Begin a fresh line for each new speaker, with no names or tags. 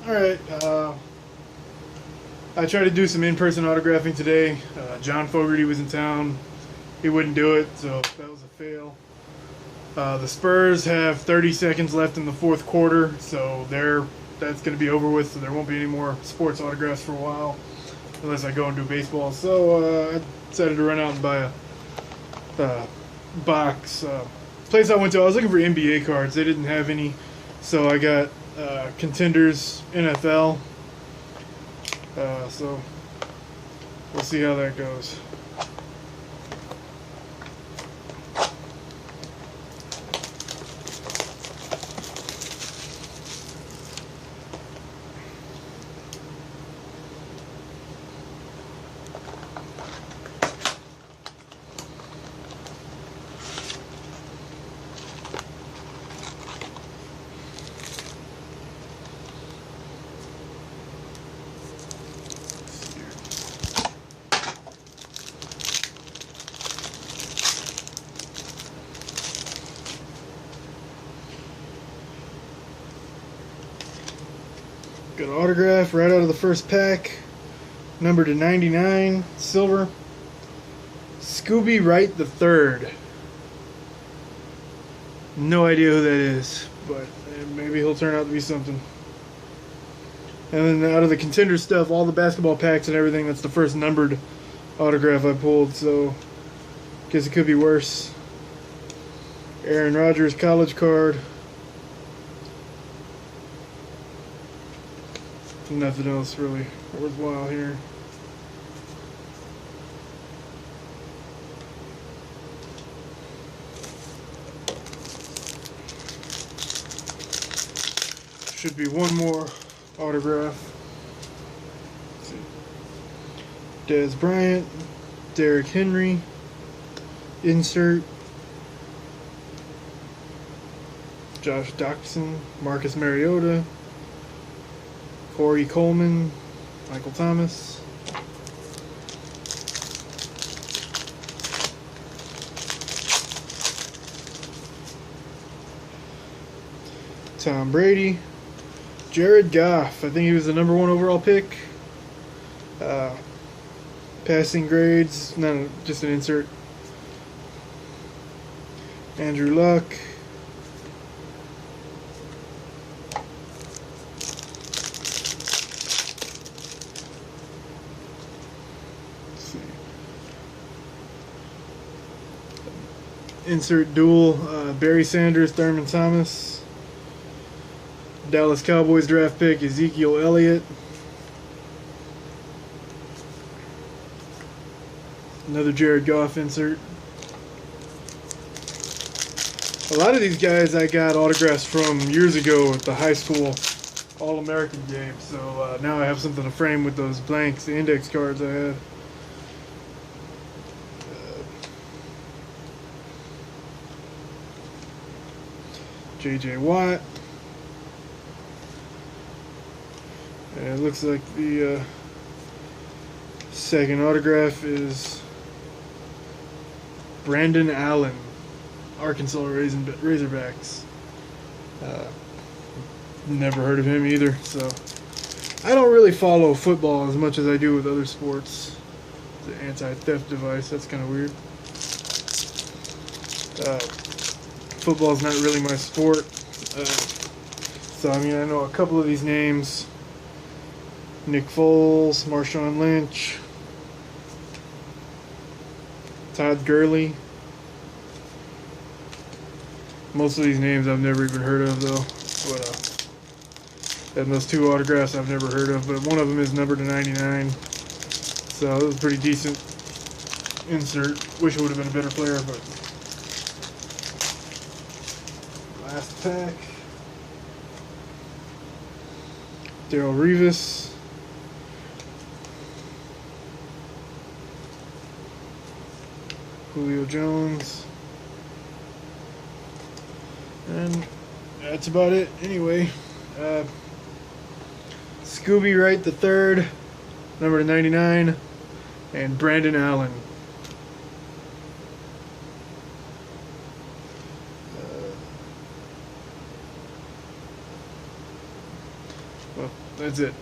Alright, I tried to do some in-person autographing today. John Fogerty was in town. He wouldn't do it, so that was a fail. The Spurs have 30 seconds left in the fourth quarter, so that's going to be over with, so there won't be any more sports autographs for a while, unless I go and do baseball. So I decided to run out and buy a box. Place I went to, I was looking for NBA cards. They didn't have any, so I got Contenders NFL. So we'll see how that goes. Got an autograph right out of the first pack. Number to 99, silver. Scooby Wright the Third. No idea who that is, but maybe he'll turn out to be something. And then out of the contender stuff, all the basketball packs and everything, that's the first numbered autograph I pulled, so guess it could be worse. Aaron Rodgers college card. Nothing else really worthwhile here. Should be one more autograph. Let's see. Dez Bryant, Derrick Henry, insert. Josh Doctson, Marcus Mariota, Corey Coleman, Michael Thomas. Tom Brady. Jared Goff. I think he was the number 1 overall pick. Passing grades. No, just an insert. Andrew Luck. Insert dual. Barry Sanders, Thurman Thomas. Dallas Cowboys draft pick, Ezekiel Elliott. Another Jared Goff insert. A lot of these guys I got autographs from years ago at the high school All-American game, so now I have something to frame with those blanks, the index cards I had. J.J. Watt. And it looks like the second autograph is Brandon Allen, Arkansas Razorbacks. Never heard of him either, so I don't really follow football as much as I do with other sports. The anti-theft device, that's kind of weird. Football's not really my sport, so I mean I know a couple of these names. Nick Foles, Marshawn Lynch, Todd Gurley. Most of these names I've never even heard of though. But, and those 2 autographs I've never heard of, but one of them is number to 99. So it was a pretty decent insert. Wish it would have been a better player, but last pack. Darrelle Revis. Julio Jones. And that's about it anyway. Scooby Wright the Third, number 99, and Brandon Allen. Well, That's it.